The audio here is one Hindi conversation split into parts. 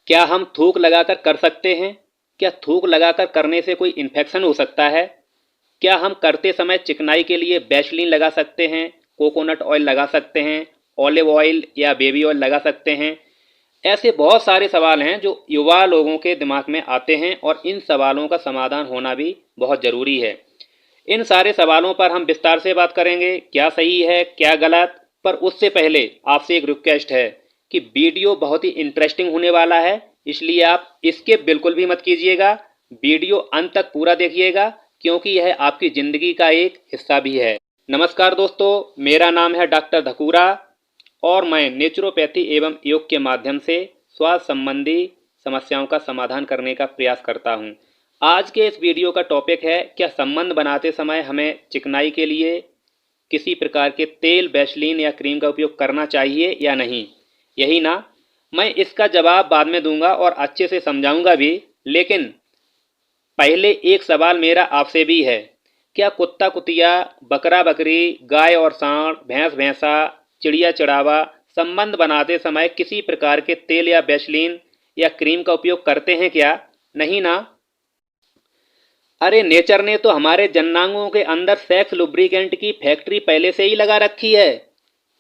क्या हम थूक लगाकर कर सकते हैं? क्या थूक लगाकर करने से कोई इन्फेक्शन हो सकता है? क्या हम करते समय चिकनाई के लिए वैसलीन लगा सकते हैं, कोकोनट ऑयल लगा सकते हैं, ऑलिव ऑयल या बेबी ऑयल लगा सकते हैं? ऐसे बहुत सारे सवाल हैं जो युवा लोगों के दिमाग में आते हैं और इन सवालों का समाधान होना भी बहुत ज़रूरी है। इन सारे सवालों पर हम विस्तार से बात करेंगे, क्या सही है क्या गलत। पर उससे पहले आपसे एक रिक्वेस्ट है कि वीडियो बहुत ही इंटरेस्टिंग होने वाला है, इसलिए आप स्किप बिल्कुल भी मत कीजिएगा। वीडियो अंत तक पूरा देखिएगा क्योंकि यह आपकी ज़िंदगी का एक हिस्सा भी है। नमस्कार दोस्तों, मेरा नाम है डॉक्टर धकूरा और मैं नेचुरोपैथी एवं योग के माध्यम से स्वास्थ्य संबंधी समस्याओं का समाधान करने का प्रयास करता हूं। आज के इस वीडियो का टॉपिक है, क्या संबंध बनाते समय हमें चिकनाई के लिए किसी प्रकार के तेल, वैसलीन या क्रीम का उपयोग करना चाहिए या नहीं? यही ना? मैं इसका जवाब बाद में दूंगा और अच्छे से समझाऊंगा भी, लेकिन पहले एक सवाल मेरा आपसे भी है। क्या कुत्ता कुतिया, बकरा बकरी, गाय और सांड, भैंस भैंसा, चिड़िया चिड़ावा संबंध बनाते समय किसी प्रकार के तेल या वैसलीन या क्रीम का उपयोग करते हैं क्या? नहीं ना? अरे नेचर ने तो हमारे जन्नांगों के अंदर सेक्स लुब्रिकेंट की फैक्ट्री पहले से ही लगा रखी है।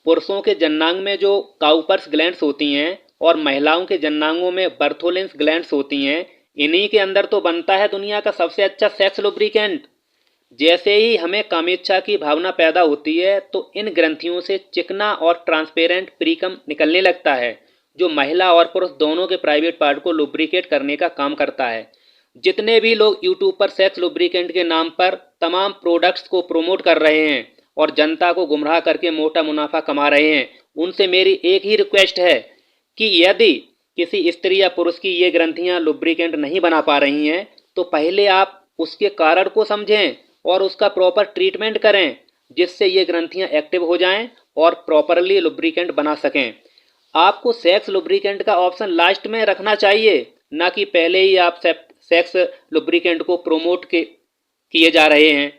पुरुषों के जन्नांग में जो काउपर्स ग्लैंड्स होती हैं और महिलाओं के जन्नांगों में बर्थोलेंस ग्लैंड्स होती हैं, इन्हीं के अंदर तो बनता है दुनिया का सबसे अच्छा सेक्स लुब्रिकेंट। जैसे ही हमें कामेच्छा की भावना पैदा होती है तो इन ग्रंथियों से चिकना और ट्रांसपेरेंट प्रीकम निकलने लगता है, जो महिला और पुरुष दोनों के प्राइवेट पार्ट को लुब्रिकेट करने का काम करता है। जितने भी लोग यूट्यूब पर सेक्स लुब्रिकेंट के नाम पर तमाम प्रोडक्ट्स को प्रमोट कर रहे हैं और जनता को गुमराह करके मोटा मुनाफा कमा रहे हैं, उनसे मेरी एक ही रिक्वेस्ट है कि यदि किसी स्त्री या पुरुष की ये ग्रंथियां लुब्रिकेंट नहीं बना पा रही हैं तो पहले आप उसके कारण को समझें और उसका प्रॉपर ट्रीटमेंट करें, जिससे ये ग्रंथियां एक्टिव हो जाएं और प्रॉपरली लुब्रिकेंट बना सकें। आपको सेक्स लुब्रिकेंट का ऑप्शन लास्ट में रखना चाहिए, ना कि पहले ही आप सेक्स लुब्रिकेंट को प्रमोट किए जा रहे हैं।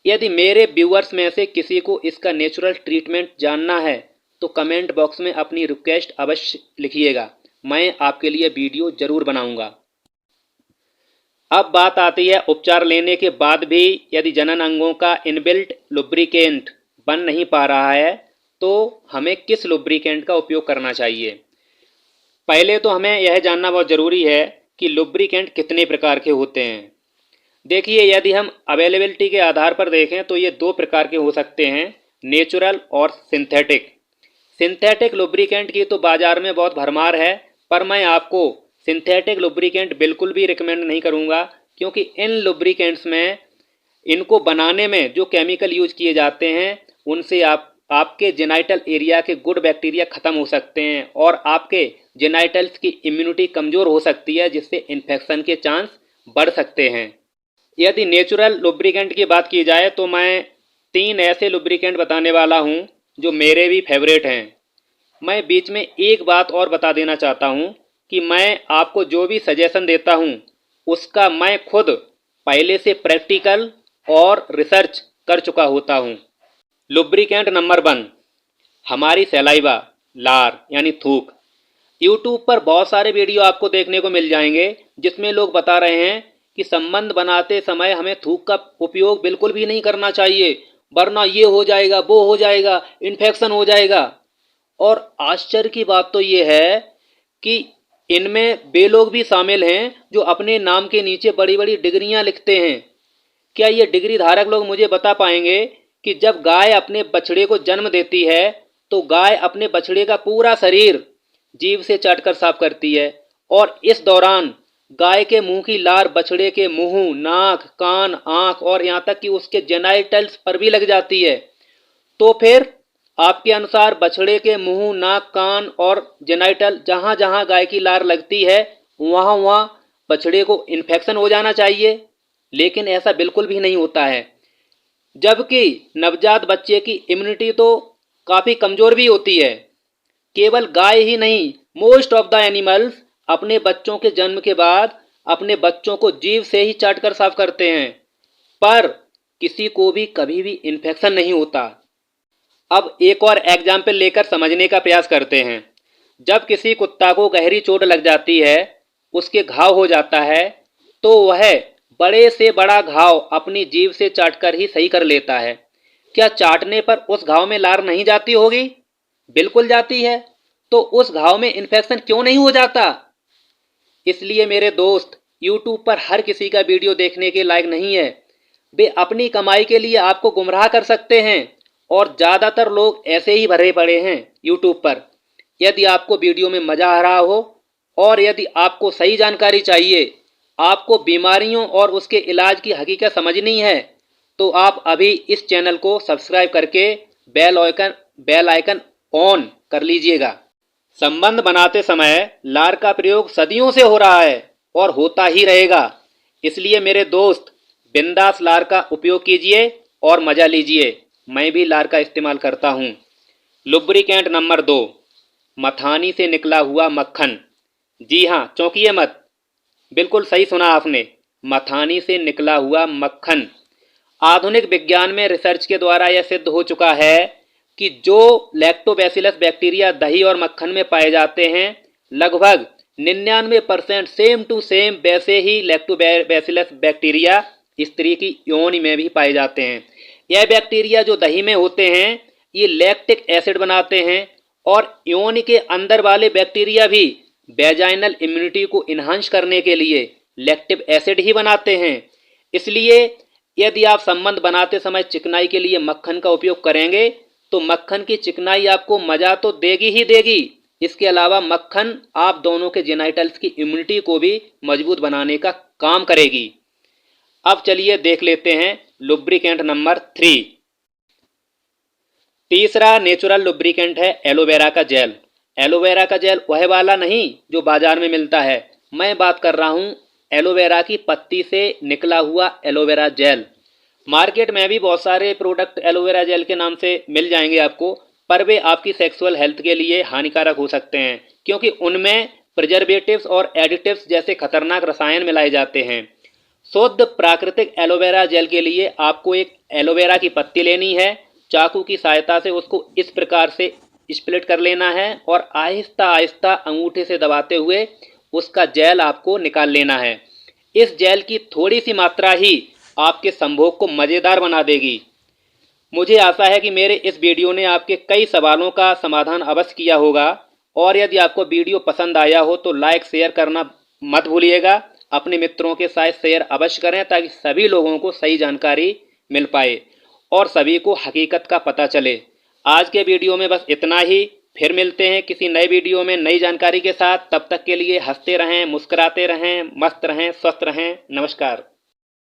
यदि मेरे व्यूअर्स में से किसी को इसका नेचुरल ट्रीटमेंट जानना है तो कमेंट बॉक्स में अपनी रिक्वेस्ट अवश्य लिखिएगा, मैं आपके लिए वीडियो जरूर बनाऊंगा। अब बात आती है उपचार लेने के बाद भी यदि जनन अंगों का इनबिल्ट लुब्रिकेंट बन नहीं पा रहा है तो हमें किस लुब्रिकेंट का उपयोग करना चाहिए। पहले तो हमें यह जानना बहुत ज़रूरी है कि लुब्रिकेंट कितने प्रकार के होते हैं। देखिए, यदि हम अवेलेबिलिटी के आधार पर देखें तो ये दो प्रकार के हो सकते हैं, नेचुरल और सिंथेटिक। सिंथेटिक लुब्रिकेंट की तो बाज़ार में बहुत भरमार है, पर मैं आपको सिंथेटिक लुब्रिकेंट बिल्कुल भी रिकमेंड नहीं करूंगा, क्योंकि इन लुब्रिकेंट्स में इनको बनाने में जो केमिकल यूज किए जाते हैं उनसे आपके जेनाइटल एरिया के गुड बैक्टीरिया ख़त्म हो सकते हैं और आपके जेनाइटल्स की इम्यूनिटी कमज़ोर हो सकती है, जिससे इन्फेक्शन के चांस बढ़ सकते हैं। यदि नेचुरल लुब्रिकेंट की बात की जाए तो मैं 3 ऐसे लुब्रिकेंट बताने वाला हूं जो मेरे भी फेवरेट हैं। मैं बीच में एक बात और बता देना चाहता हूं कि मैं आपको जो भी सजेशन देता हूं उसका मैं खुद पहले से प्रैक्टिकल और रिसर्च कर चुका होता हूं। लुब्रिकेंट नंबर 1, हमारी सलाइवा, लार यानी थूक। यूट्यूब पर बहुत सारे वीडियो आपको देखने को मिल जाएंगे जिसमें लोग बता रहे हैं कि संबंध बनाते समय हमें थूक का उपयोग बिल्कुल भी नहीं करना चाहिए, वरना ये हो जाएगा, वो हो जाएगा, इन्फेक्शन हो जाएगा। और आश्चर्य की बात तो ये है कि इनमें वे लोग भी शामिल हैं जो अपने नाम के नीचे बड़ी बड़ी डिग्रियां लिखते हैं। क्या ये डिग्री धारक लोग मुझे बता पाएंगे कि जब गाय अपने बछड़े को जन्म देती है तो गाय अपने बछड़े का पूरा शरीर जीभ से चाटकर साफ करती है और इस दौरान गाय के मुंह की लार बछड़े के मुंह, नाक, कान, आंख और यहाँ तक कि उसके जेनाइटल्स पर भी लग जाती है। तो फिर आपके अनुसार बछड़े के मुंह, नाक, कान और जेनाइटल जहां जहां गाय की लार लगती है वहां वहां बछड़े को इन्फेक्शन हो जाना चाहिए, लेकिन ऐसा बिल्कुल भी नहीं होता है। जबकि नवजात बच्चे की इम्यूनिटी तो काफ़ी कमज़ोर भी होती है। केवल गाय ही नहीं, मोस्ट ऑफ द एनिमल्स अपने बच्चों के जन्म के बाद अपने बच्चों को जीभ से ही चाटकर साफ करते हैं, पर किसी को भी कभी भी इन्फेक्शन नहीं होता। अब एक और एग्जाम्पल लेकर समझने का प्रयास करते हैं। जब किसी कुत्ता को गहरी चोट लग जाती है, उसके घाव हो जाता है, तो वह बड़े से बड़ा घाव अपनी जीभ से चाटकर ही सही कर लेता है। क्या चाटने पर उस घाव में लार नहीं जाती होगी? बिल्कुल जाती है। तो उस घाव में इन्फेक्शन क्यों नहीं हो जाता? इसलिए मेरे दोस्त, यूट्यूब पर हर किसी का वीडियो देखने के लायक नहीं है। वे अपनी कमाई के लिए आपको गुमराह कर सकते हैं और ज़्यादातर लोग ऐसे ही भरे पड़े हैं यूट्यूब पर। यदि आपको वीडियो में मज़ा आ रहा हो और यदि आपको सही जानकारी चाहिए, आपको बीमारियों और उसके इलाज की हकीकत समझनी है, तो आप अभी इस चैनल को सब्सक्राइब करके बेल आइकन ऑन कर लीजिएगा। संबंध बनाते समय लार का प्रयोग सदियों से हो रहा है और होता ही रहेगा। इसलिए मेरे दोस्त, बिंदास लार का उपयोग कीजिए और मज़ा लीजिए। मैं भी लार का इस्तेमाल करता हूँ। लुब्रिकेंट नंबर 2, मथानी से निकला हुआ मक्खन। जी हाँ, चौंकिए मत, बिल्कुल सही सुना आपने, मथानी से निकला हुआ मक्खन। आधुनिक विज्ञान में रिसर्च के द्वारा यह सिद्ध हो चुका है कि जो लैक्टोबैसिलस बैक्टीरिया दही और मक्खन में पाए जाते हैं, लगभग 99% सेम टू सेम वैसे ही लैक्टोबैसिलस बैक्टीरिया स्त्री की योनि में भी पाए जाते हैं। यह बैक्टीरिया जो दही में होते हैं, ये लैक्टिक एसिड बनाते हैं और योनि के अंदर वाले बैक्टीरिया भी वेजाइनल इम्यूनिटी को इन्हांस करने के लिए लैक्टिक एसिड ही बनाते हैं। इसलिए यदि आप संबंध बनाते समय चिकनाई के लिए मक्खन का उपयोग करेंगे, तो मक्खन की चिकनाई आपको मजा तो देगी ही देगी, इसके अलावा मक्खन आप दोनों के जेनाइटल्स की इम्यूनिटी को भी मजबूत बनाने का काम करेगी। अब चलिए देख लेते हैं लुब्रिकेंट नंबर 3। तीसरा नेचुरल लुब्रिकेंट है एलोवेरा का जेल। एलोवेरा का जेल वह वाला नहीं जो बाजार में मिलता है, मैं बात कर रहा हूँ एलोवेरा की पत्ती से निकला हुआ एलोवेरा जेल। मार्केट में भी बहुत सारे प्रोडक्ट एलोवेरा जेल के नाम से मिल जाएंगे आपको, पर वे आपकी सेक्सुअल हेल्थ के लिए हानिकारक हो सकते हैं, क्योंकि उनमें प्रिजर्वेटिव्स और एडिटिव्स जैसे खतरनाक रसायन मिलाए जाते हैं। शुद्ध प्राकृतिक एलोवेरा जेल के लिए आपको एक एलोवेरा की पत्ती लेनी है, चाकू की सहायता से उसको इस प्रकार से स्प्लिट कर लेना है और आहिस्ता आहिस्ता अंगूठे से दबाते हुए उसका जेल आपको निकाल लेना है। इस जेल की थोड़ी सी मात्रा ही आपके संभोग को मज़ेदार बना देगी। मुझे आशा है कि मेरे इस वीडियो ने आपके कई सवालों का समाधान अवश्य किया होगा, और यदि आपको वीडियो पसंद आया हो तो लाइक शेयर करना मत भूलिएगा। अपने मित्रों के साथ शेयर अवश्य करें ताकि सभी लोगों को सही जानकारी मिल पाए और सभी को हकीकत का पता चले। आज के वीडियो में बस इतना ही। फिर मिलते हैं किसी नए वीडियो में नई जानकारी के साथ। तब तक के लिए हंसते रहें, मुस्कुराते रहें, मस्त रहें, स्वस्थ रहें। नमस्कार।